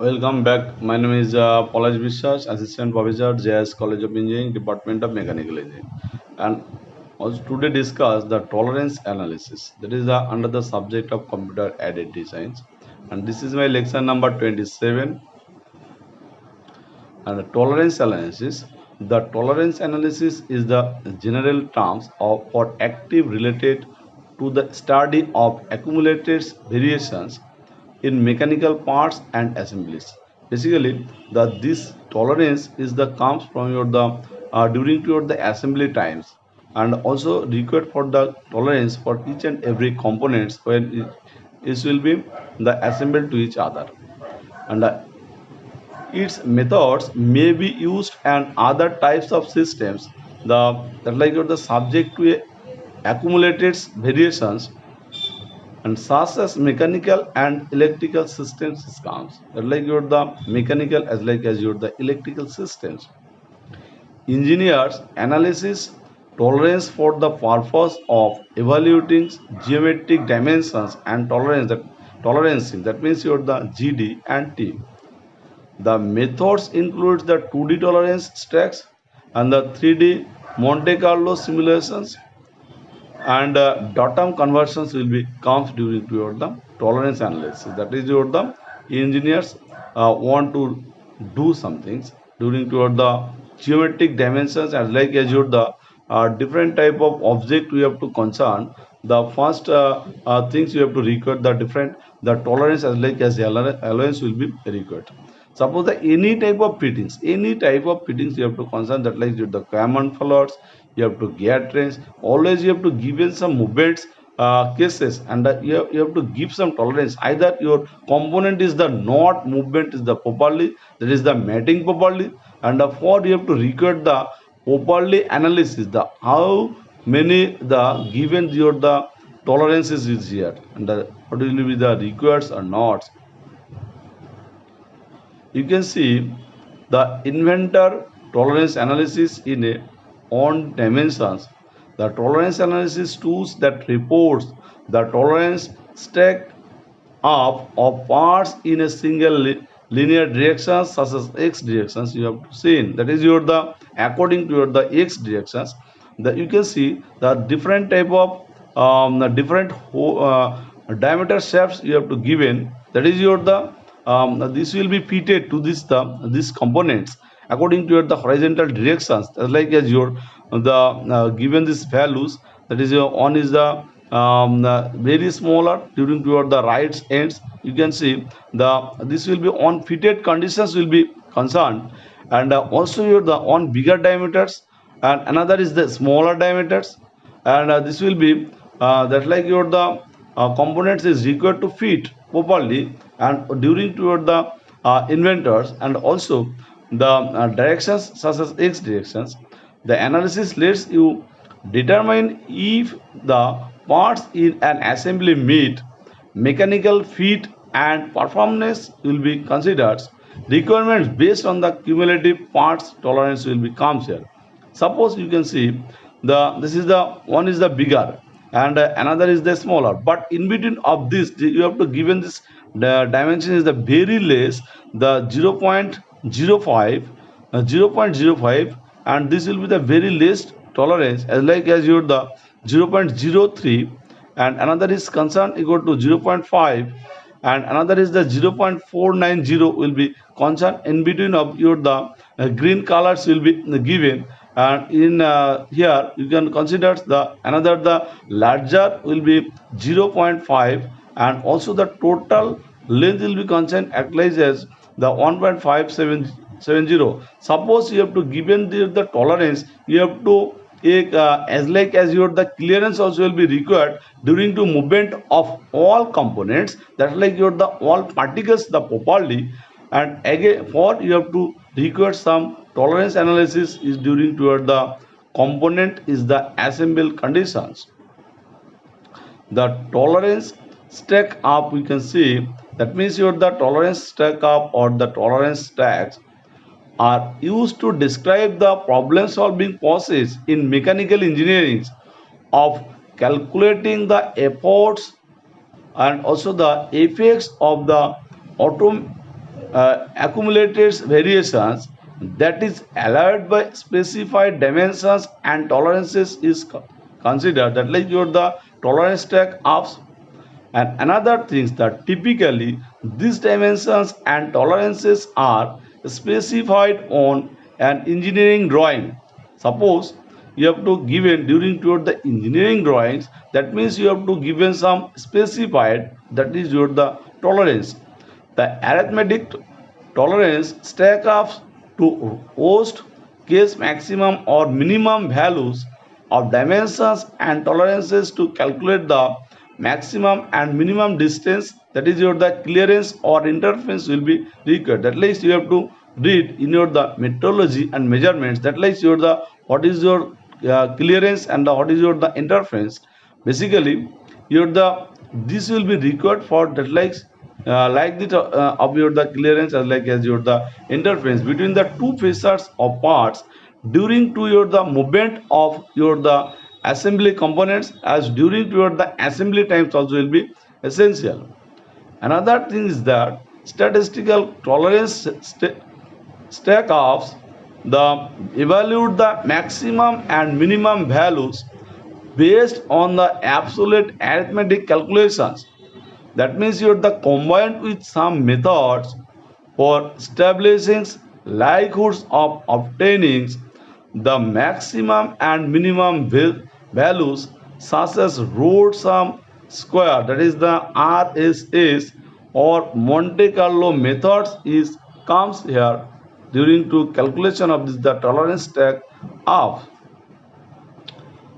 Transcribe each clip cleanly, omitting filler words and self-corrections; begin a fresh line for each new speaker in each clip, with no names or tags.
Welcome back. My name is Palaj Vishwas, Assistant Professor, JS College of Engineering, Department of Mechanical Engineering. And also today discuss the tolerance analysis. That is under the subject of computer aided designs. And this is my lecture number 27. And the tolerance analysis. The tolerance analysis is the general terms for active related to the study of accumulated variations in mechanical parts and assemblies. Basically, this tolerance is the comes from your the during your the assembly times, and also required for the tolerance for each and every components when it will be the assembled to each other, and its methods may be used and other types of systems the that like you're the subject to accumulated variations and such as mechanical and electrical systems counts. Like you're the mechanical as like as you're the electrical systems. Engineers analysis tolerance for the purpose of evaluating geometric dimensions and tolerancing. That means you're the GD and T. The methods include the 2D tolerance stacks and the 3D Monte Carlo simulations, and datum conversions will be comes during your the tolerance analysis. That is your the engineers want to do some things during your the geometric dimensions as like as your the different type of object we have to concern. The first things you have to record the different the tolerance as like as the allowance will be required. Suppose the any type of fittings you have to concern that like the common faults, you have to gear trains. Always you have to give in some movements cases, and you have to give some tolerance. Either your component is the not movement is the properly, that is the matting properly, and for you have to record the properly analysis the how many the given your the tolerances is here, and what will be the required or not. You can see the inventor tolerance analysis in a on dimensions. The tolerance analysis tools that reports the tolerance stack up of parts in a single linear direction such as x directions you have seen. That is your the according to your the x directions. The you can see the different type of the different diameter shafts you have to given. That is your the this will be fitted to these components according to your the horizontal directions like as your the given these values. That is your one is the very smaller during toward the right ends. You can see the this will be on fitted conditions will be concerned, and also your the on bigger diameters, and another is the smaller diameters, and this will be that like your the components is required to fit properly and during toward the inventors, and also the directions such as x directions. The analysis lets you determine if the parts in an assembly meet mechanical fit and performance will be considered. Requirements based on the cumulative parts tolerance will be comes here. Suppose you can see the this is the one is the bigger, and another is the smaller, but in between of this you have to given this the dimension is the very less the 0.05 0.05, and this will be the very least tolerance as like as your the 0.03, and another is concerned equal to 0.5, and another is the 0.490 will be concerned in between of your the green colors will be given, and in here you can consider the another the larger will be 0.5, and also the total length will be concerned as the 1.570. Suppose you have to given the tolerance, you have to take as like as your the clearance also will be required during the movement of all components, that like your the all particles the properly, and again for you have to require some tolerance analysis is during toward the component is the assemble conditions. The tolerance stack up we can see, that means your the tolerance stack up or the tolerance stacks are used to describe the problem solving process in mechanical engineering of calculating the efforts and also the effects of the autom- accumulated variations that is allowed by specified dimensions and tolerances is considered, that like your the tolerance stack ups. And another things that typically these dimensions and tolerances are specified on an engineering drawing. Suppose you have to given during toward the engineering drawings, that means you have to given some specified, that is your the tolerance. The arithmetic tolerance stack up to host case maximum or minimum values of dimensions and tolerances to calculate the maximum and minimum distance, that is your the clearance or interference will be required. That least you have to read in your the metrology and measurements, that least your the what is your clearance and what is your the interference. Basically your the this will be required for that like the of your the clearance as like as your the interference between the two facets of parts during to your the movement of your the assembly components, as during to your the assembly times also will be essential. Another thing is that statistical tolerance stack offs the evaluate the maximum and minimum values based on the absolute arithmetic calculations. That means you're the combined with some methods for establishing likelihoods of obtaining the maximum and minimum values, such as root sum square, that is the RSS, or Monte Carlo methods is comes here during to calculation of this the tolerance stack of.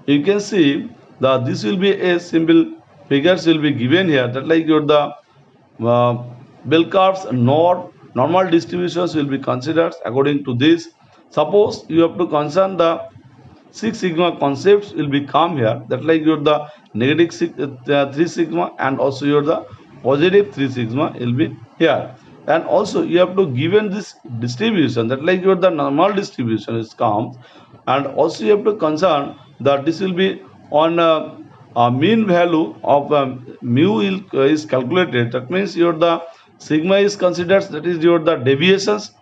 You can see that this will be a simple figures will be given here, that like your the uh, bell curves nor normal distributions will be considered according to this. Suppose you have to concern the six sigma concepts will be come here, that like your the negative 3 sigma and also your the positive 3 sigma will be here. And also you have to given this distribution, that like your the normal distribution is comes, and also you have to concern that this will be on mean value of mu is calculated. That means your the sigma is considered, that is your the deviations,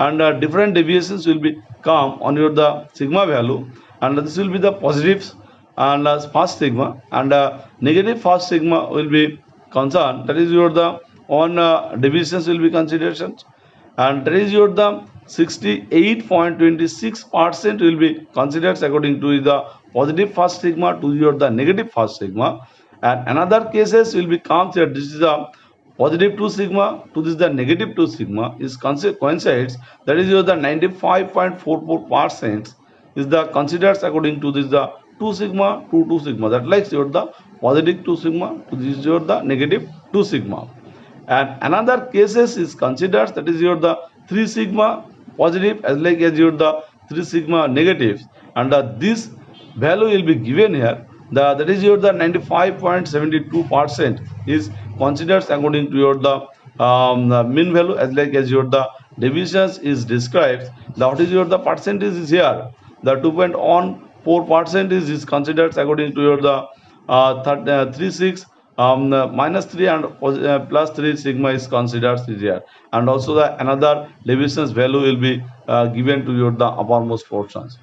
and different deviations will be come on your the sigma value, and this will be the positives and first sigma, and negative first sigma will be concerned, that is your the on deviations will be considerations, and that is your the 68.26% will be considered according to the positive first sigma to your the negative first sigma. And another cases will be comes here, this is the positive 2 sigma to this the negative 2 sigma is coincides, that is your the 95.44% is the considered according to this the 2 sigma to 2 sigma, that likes your the positive 2 sigma to this your the negative 2 sigma. And another cases is considered, that is your the 3 sigma positive as like as your the 3 sigma negatives, and this value will be given here, that is your the 95.72% is considered according to your the mean value, as like as your the deviations is described, that is your the percentage is here, the 2.14% is considered according to your the 3 6 minus 3 and plus 3 sigma is considered here, and also the another deviations value will be given to your the uppermost portions.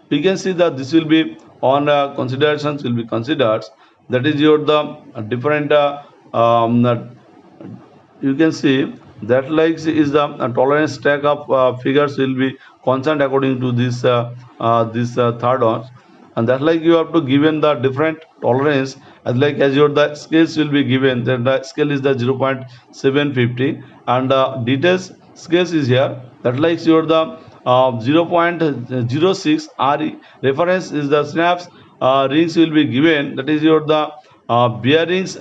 We can see that this will be on considerations will be considered, that is your the different you can see that like is the tolerance stack of figures will be concerned according to this third one, and that like you have to given the different tolerance, as like as your the scales will be given, then the scale is the 0.750, and details scales is here, that like your the 0.06 RE reference is the snaps rings will be given, that is your the bearings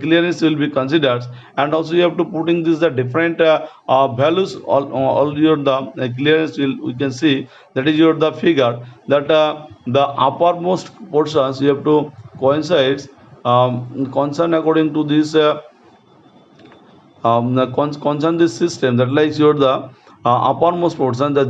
clearance will be considered, and also you have to putting this the different values all your the clearance will we can see, that is your the figure, that the uppermost portions you have to coincides concern according to this concern this system, that like your the uppermost portion the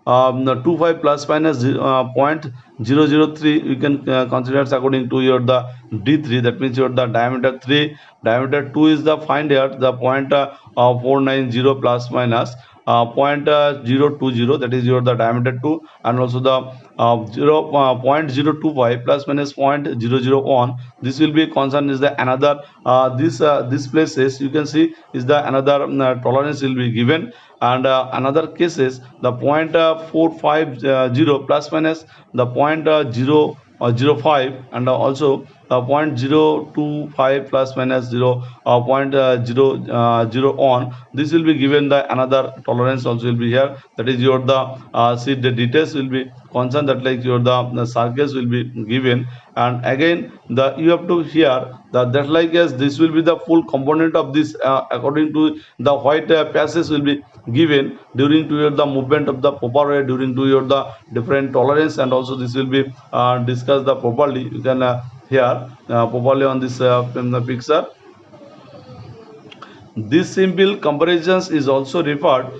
the 25 plus minus 0.003, you can consider it according to your the D3, that means your the diameter 3, diameter 2 is the find here the point 490 plus minus 0.020, that is your the diameter 2, and also the 0.025 plus minus 0.001, this will be concern is the another this places you can see is the another tolerance will be given, and another cases the point 450 plus minus the point 0.05, and also point 0.25 plus minus 0.0 on, this will be given the another tolerance also will be here, that is your the see the details will be concerned that like your the circles will be given, and again the you have to hear that like as this will be the full component of this according to the white passes will be given during to your the movement of the proper way during to your the different tolerance, and also this will be discussed the properly, you can hear properly on this in the picture. This simple comparisons is also referred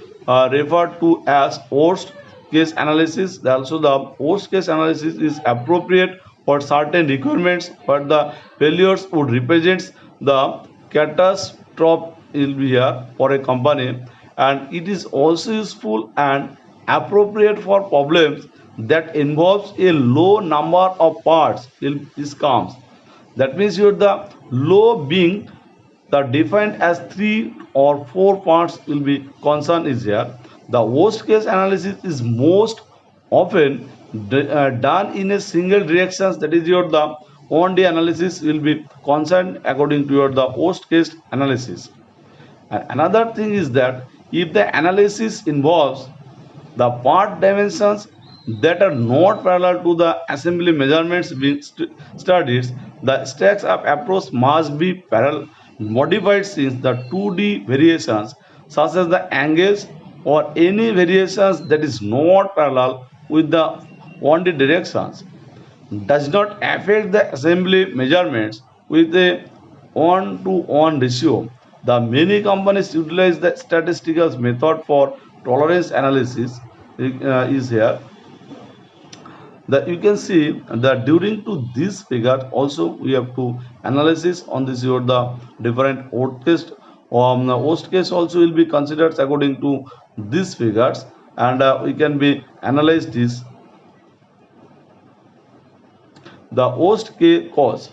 to as worst case analysis. Also, the worst case analysis is appropriate for certain requirements, but the failures would represent the catastrophe will be here for a company, and it is also useful and appropriate for problems that involves a low number of parts in this comes. That means you're the low being the defined as 3 or 4 parts will be concerned is here. The worst case analysis is most often done in a single directions, that is your the one day analysis will be concerned according to your the worst case analysis. And another thing is that if the analysis involves the part dimensions that are not parallel to the assembly measurements being studied, the stacks of approach must be parallel modified since the 2D variations such as the angles or any variations that is not parallel with the 1D directions does not affect the assembly measurements with a 1-to-1 ratio. The many companies utilize the statistical method for tolerance analysis is here. That you can see that during to this figure also we have to analysis on this your the different worst case. The worst case also will be considered according to these figures, and we can be analyze this the worst case cause.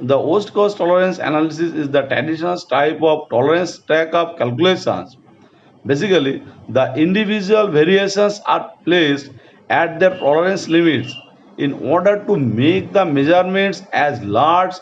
The worst cause tolerance analysis is the traditional type of tolerance stack of calculations. Basically, the individual variations are placed at their tolerance limits in order to make the measurements as large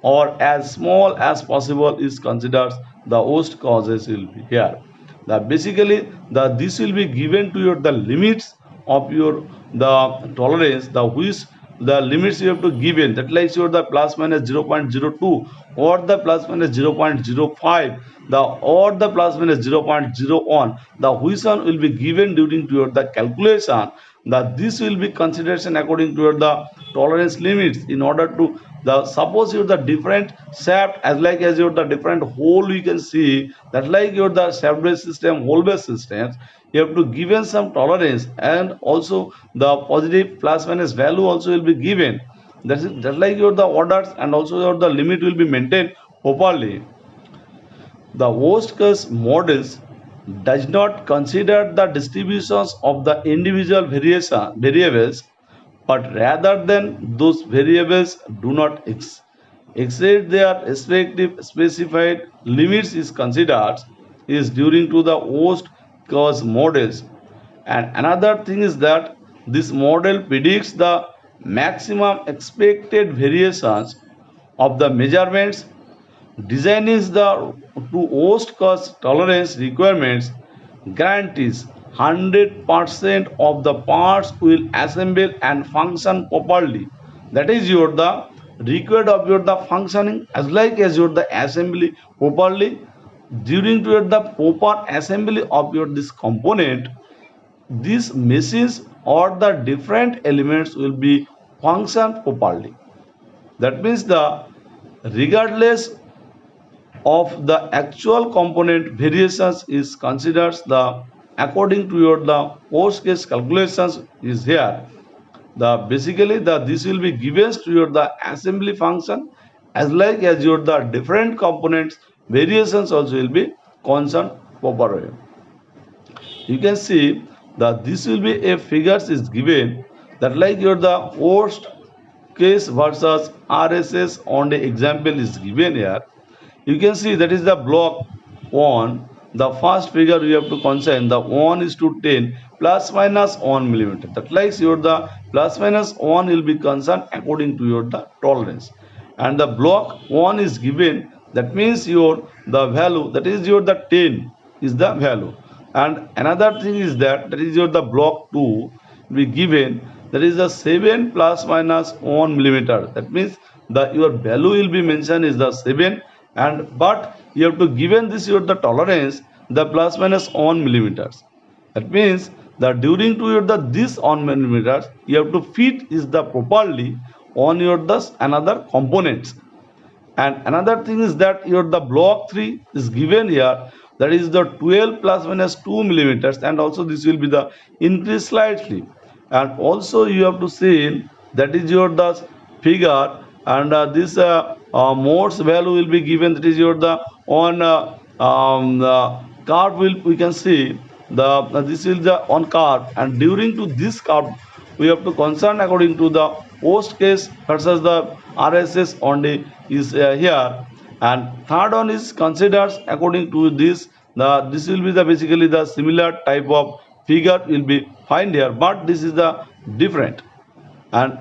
or as small as possible is considered the worst causes will be here. The basically the this will be given to your the limits of your the tolerance, the which the limits you have to give in that like your the plus minus 0.02 or the plus minus 0.05 the or the plus minus 0.01, the which one will be given during to your the calculation, that this will be consideration according to your the tolerance limits in order to the suppose you're the different shaft as like as you're the different hole you can see that like you're the shaft based system hole based systems, you have to given some tolerance, and also the positive plus minus value also will be given, that is just like your the orders, and also your the limit will be maintained properly. The worst case models does not consider the distributions of the individual variables, but rather than those variables do not exceed their respective specified limits is considered is during to the worst cause models. And another thing is that this model predicts the maximum expected variations of the measurements. Designing the to host cost tolerance requirements guarantees 100% of the parts will assemble and function properly. That is your the required of your the functioning as like as your the assembly properly during to your the proper assembly of your this component. These machines or the different elements will be function properly. That means the regardless of the actual component variations is considered the according to your the post case calculations is here. The basically the this will be given to your the assembly function as like as your the different components variations also will be concerned properly. You can see that this will be a figures is given that like your the worst case versus RSS on the example is given here. You can see that is the block 1. The first figure you have to consider the 1 is to 10 plus minus 1 millimeter. That likes your the plus minus 1 will be concerned according to your the tolerance. And the block 1 is given, that means your the value that is your the 10 is the value. And another thing is that is your the block 2 be given, that is the 7 plus minus 1 millimeter. That means the your value will be mentioned is the 7, and but you have to given this your the tolerance the plus minus 1 millimeters. That means that during to your the this 1 millimeters you have to fit is the properly on your the another components. And another thing is that your the block 3 is given here, that is the 12 plus minus 2 millimeters, and also this will be the increase slightly. And also you have to see that is your the figure, and this modes value will be given, that is your the on the curve will we can see the this is the on curve, and during to this curve we have to concern according to the post case versus the RSS only is here. And third one is considered according to this, the this will be the basically the similar type of figure will be find here, but this is the different. And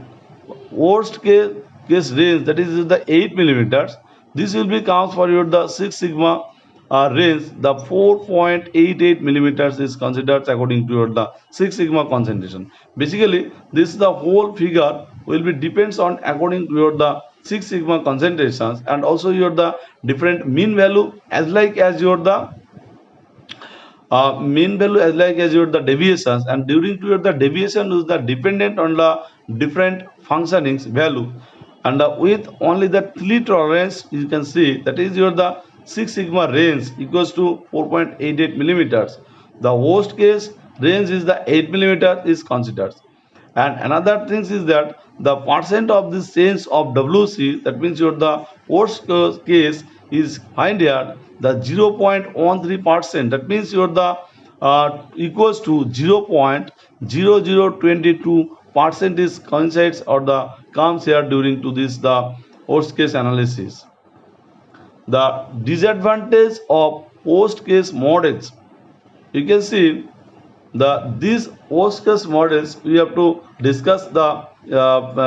worst case range, that is the 8 millimeters, this will be counts for your the 6 sigma range. The 4.88 millimeters is considered according to your the 6 sigma concentration. Basically this the whole figure will be depends on according to your the 6 sigma concentrations, and also your the different mean value as like as your the mean value as like as your the deviations, and during to your the deviation is the dependent on the different functionings value. And with only the 3 tolerance you can see, that is your the 6 sigma range equals to 4.88 millimeters. The worst case range is the 8 millimeter is considered. And another thing is that the percent of this change of WC, that means your the worst case is find here the 0.13%, that means your the equals to 0.0022% is coincides or the comes here during to this the worst case analysis. The disadvantage of post case models, you can see the these worst case models we have to discuss the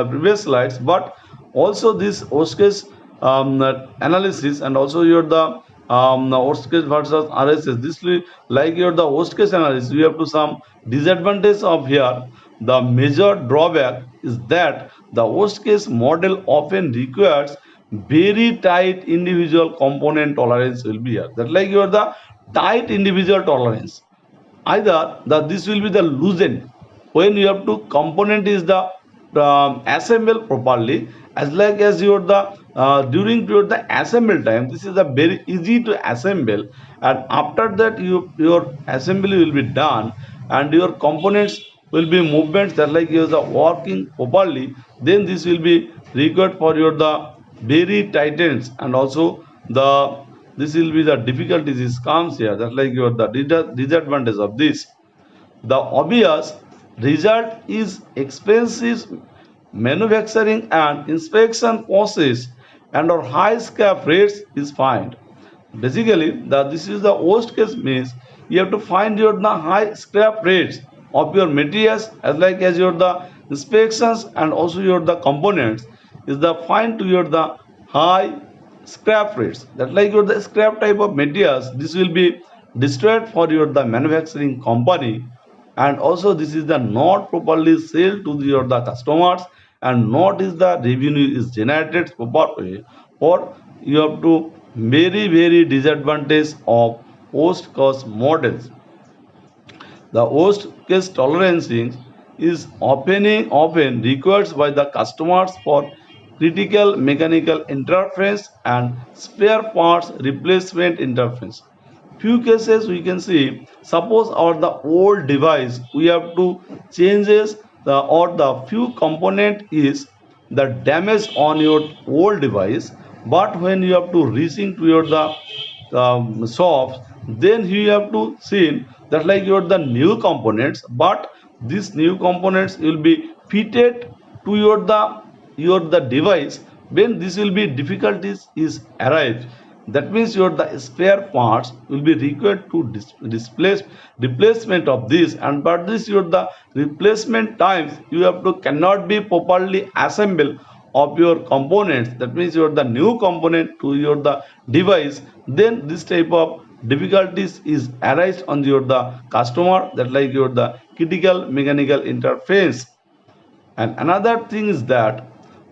previous slides, but also this worst case analysis, and also your the worst case versus RSS, this will like your the worst case analysis we have to some disadvantage of here. The major drawback is that the worst case model often requires very tight individual component tolerance will be here, that like your the tight individual tolerance. Either the this will be the loosened when you have to component is the assemble properly, as like as your the during your the assemble time this is a very easy to assemble, and after that your assembly will be done and your components will be movements that like you are working properly, then this will be required for your the very tightens, and also the this will be the difficulties is comes here, that like your the disadvantage of this. The obvious result is expensive manufacturing and inspection process, and our high scrap rates is fined. Basically this is the worst case means you have to find your the high scrap rates of your materials as like as your the inspections, and also your the components is the find to your the high scrap rates, that like your the scrap type of materials this will be destroyed for your the manufacturing company. And also this is the not properly sell to your the customers, and not is the revenue is generated properly, or you have to very disadvantage of post cost models. The worst case tolerancing is often required by the customers for critical mechanical interference and spare parts replacement interference. few cases we can see, suppose our the old device we have to changes the or the few component is the damage on your old device, but when you have to resync to your the shops, then you have to see that like your the new components, but these new components will be fitted to your the device. When this will be difficulties is arrived, that means your the spare parts will be required to displace replacement of this, and but this your the replacement times you have to cannot be properly assembled of your components, that means your the new component to your the device, then this type of difficulties is arise on your the customer, that like your the critical mechanical interface. And another thing is that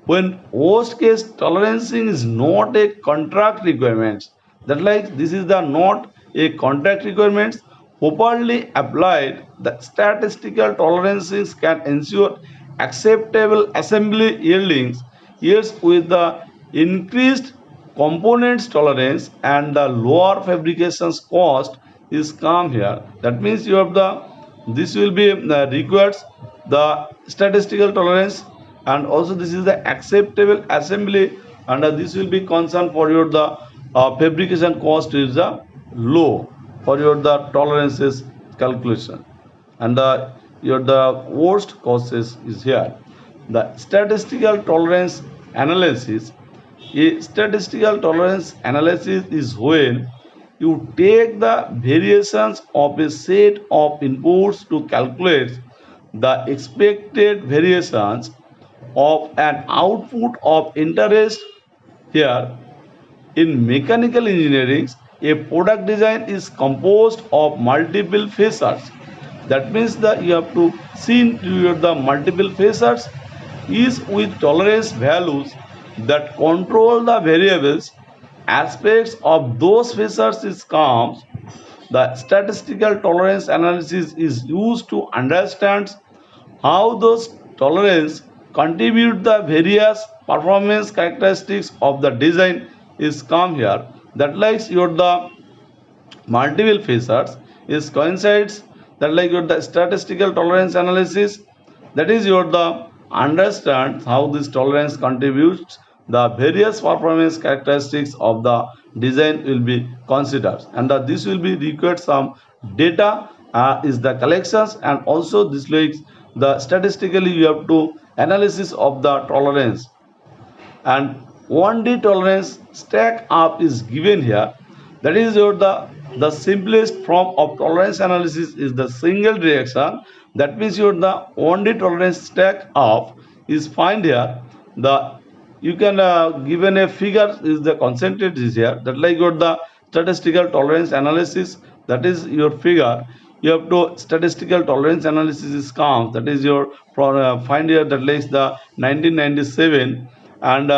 when worst case tolerancing is not a contract requirement, that like this is the not a contract requirement, properly applied, the statistical tolerances can ensure acceptable assembly yieldings yields with the increased components tolerance and the lower fabrications cost is come here. That means you have the this will be requires the statistical tolerance, and also this is the acceptable assembly, and this will be concerned for your the fabrication cost is the low for your the tolerances calculation. And your the worst causes is here the statistical tolerance analysis. A statistical tolerance analysis is when you take the variations of a set of inputs to calculate the expected variations of an output of interest. Here in mechanical engineering, a product design is composed of multiple facets. That means that you have to see into the multiple facets is with tolerance values that control the variables aspects of those facets is comes. The statistical tolerance analysis is used to understand how those tolerance contribute the various performance characteristics of the design is come here. That likes your the multiple facets is coincides, that like your the statistical tolerance analysis, that is your the understand how this tolerance contributes the various performance characteristics of the design will be considered, and this will be required some data is the collections, and also this like the statistically you have to analysis of the tolerance. And 1D tolerance stack up is given here. That is your the simplest form of tolerance analysis is the single direction. That means your the 1D tolerance stack up is find here. The you can given a figure is the concentrate is here, that like your the statistical tolerance analysis, that is your figure. You have to statistical tolerance analysis is comes, that is your find here, that likes the 1997, and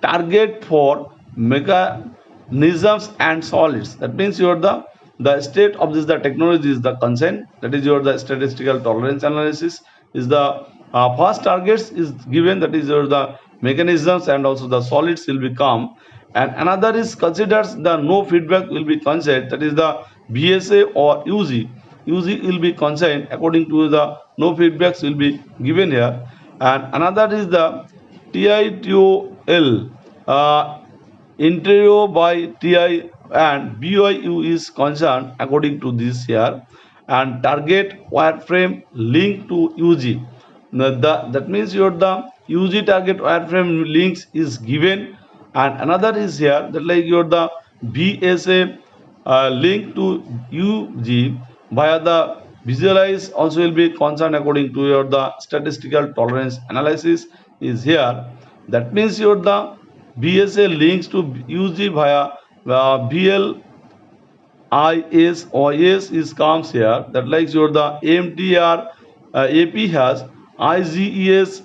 target for mechanisms and solids, that means your the state of this the technology is the consent, that is your the statistical tolerance analysis is the first targets is given, that is your the mechanisms and also the solids will become. And another is considers the no feedback will be considered, that is the BSA or UG will be consigned according to the no feedbacks will be given here. And another is the TITOL interior by TI, and BYU is concerned according to this here, and target wireframe link to UG. Now that means your the UG target wireframe links is given, and another is here that like your the BSA link to UG via the visualize also will be concerned according to your the statistical tolerance analysis is here. That means your the BSA links to UG via VLIS or S is comes here, that likes your the MTR AP has IGES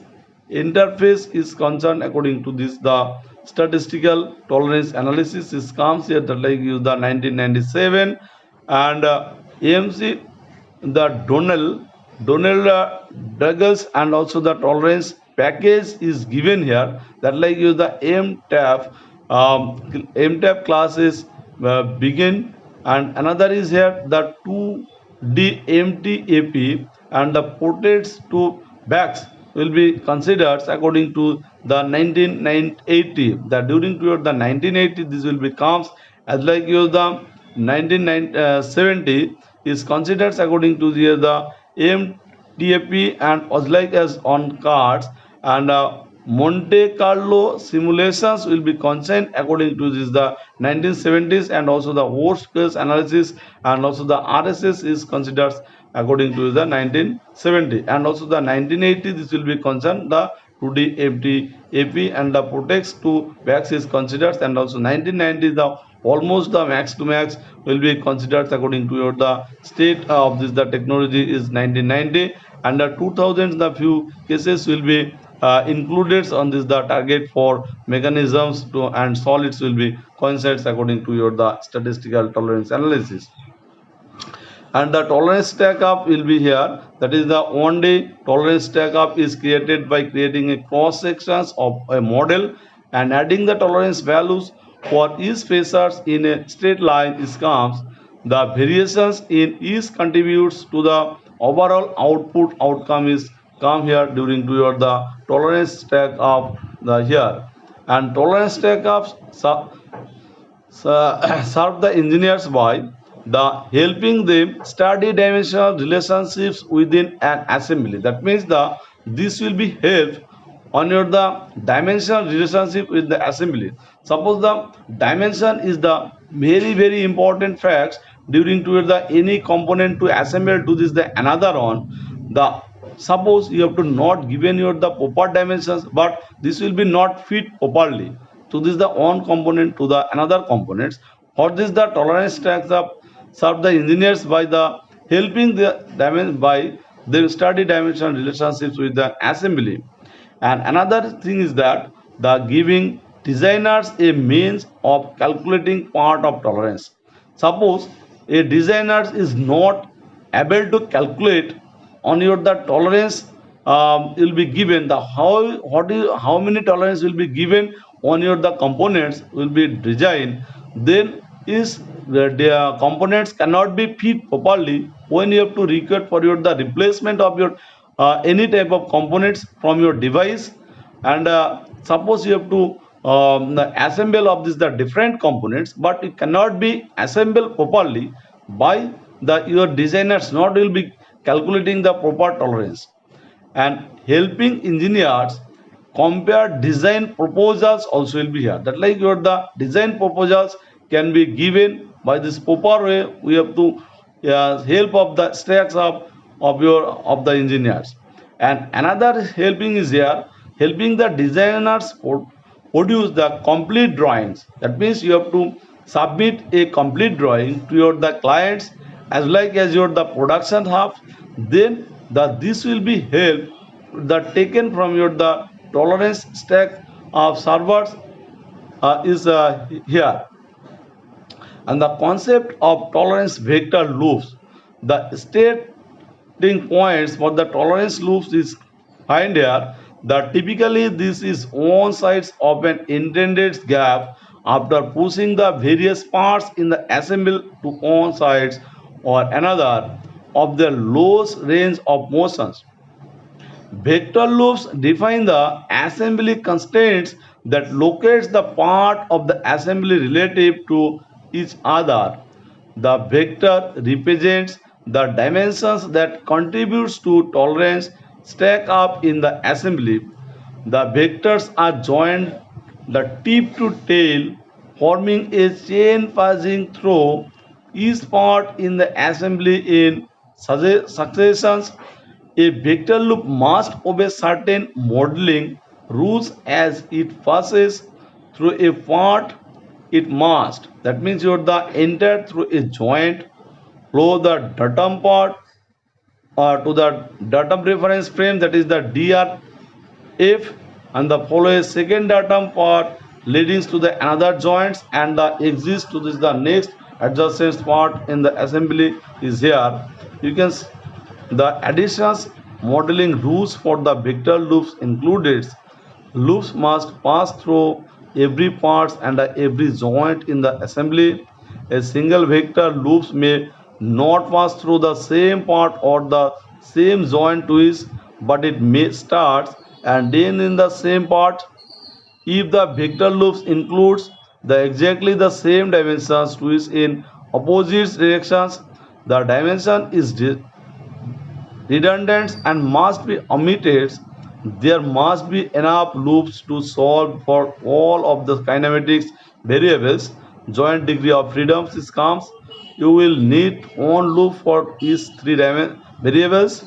interface is concerned according to this the statistical tolerance analysis is comes here, that like use the 1997. And AMC the Donnell Douglas and also the tolerance package is given here, that like use the MTAF MTAF classes begin and another is here the 2D MTAP, and the portraits to backs will be considered according to the 1980. That during period the 1980 this will becomes as like you the 1970 is considered according to the MTAP and was like as on cards, and Monte Carlo simulations will be concerned according to this the 1970s, and also the worst case analysis and also the RSS is considered according to the 1970, and also the 1980 this will be concerned the 2D FD AP, and the protects to max is considered, and also 1990 the almost the max to max will be considered according to your the state of this the technology is 1990, and the 2000s the few cases will be included on this the target for mechanisms to and solids will be coincides according to your the statistical tolerance analysis. And the tolerance stack up will be here, that is the one day tolerance stack up is created by creating a cross sections of a model and adding the tolerance values for each phasors in a straight line is comes. The variations in each contributes to the overall output outcome is come here during to your the tolerance stack of the here, and tolerance stack ups serve the engineers by the helping them study dimensional relationships within an assembly. That means the this will be help on your the dimensional relationship with the assembly. Suppose the dimension is the very important facts during to the any component to assemble to this the another one. The suppose you have to not given your the proper dimensions, but this will be not fit properly to this the one component to the another components. For this the tolerance stacks up serve the engineers by the helping the dimension by they study dimensional relationships with the assembly. And another thing is that the giving designers a means of calculating part of tolerance. Suppose a designer is not able to calculate on your the tolerance will be given the how many tolerance will be given on your the components will be designed, then is the components cannot be fit properly when you have to record for your the replacement of your any type of components from your device. And suppose you have to assemble of this the different components, but it cannot be assembled properly by the your designers not will be calculating the proper tolerance. And helping engineers compare design proposals also will be here, that like your the design proposals can be given by this proper way. We have to help of the stacks of your of the engineers. And another helping is here, helping the designers produce the complete drawings. That means you have to submit a complete drawing to your the clients as like as your the production half. Then the this will be help the taken from your the tolerance stack of servers is here. And the concept of tolerance vector loops, the starting points for the tolerance loops is find here, that typically this is one side of an intended gap after pushing the various parts in the assembly to one sides or another of the lowest range of motions. Vector loops define the assembly constraints that locates the part of the assembly relative to each other. The vector represents the dimensions that contributes to tolerance stack up in the assembly. The vectors are joined the tip to tail, forming a chain passing through each part in the assembly in successions. A vector loop must obey certain modeling rules as it passes through a part. It must. That means you're the enter through a joint, flow the datum part to the datum reference frame, that is the DRF, and the follow a second datum part leading to the another joints, and the exist to this the next adjacent part in the assembly is here. You can the additions modeling rules for the vector loops included. Loops must pass through every part and every joint in the assembly. A single vector loops may not pass through the same part or the same joint twist, but it may start and end in the same part. If the vector loops includes the exactly the same dimensions twist in opposite directions, the dimension is redundant and must be omitted. There must be enough loops to solve for all of the kinematics variables. Joint degree of freedom comes. You will need one loop for each variables.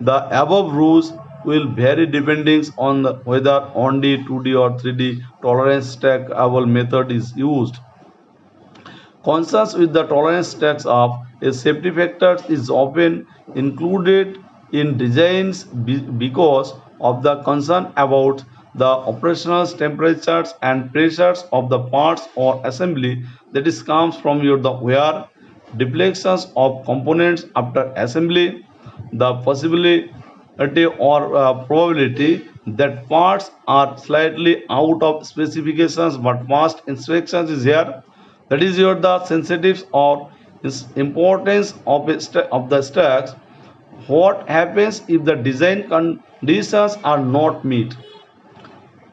The above rules will vary depending on whether 1D, 2D or 3D tolerance stackable method is used. Concerns with the tolerance stacks of a safety factor is often included in designs because of the concern about the operational temperatures and pressures of the parts or assembly that is comes from your the wear, deflections of components after assembly, the possibility or probability that parts are slightly out of specifications but past inspections is here. That is your the sensitives or importance of, of the stacks. What happens if the design conditions are not met?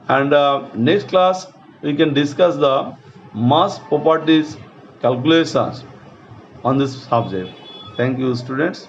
And next class we can discuss the mass properties calculations on this subject. Thank you, students.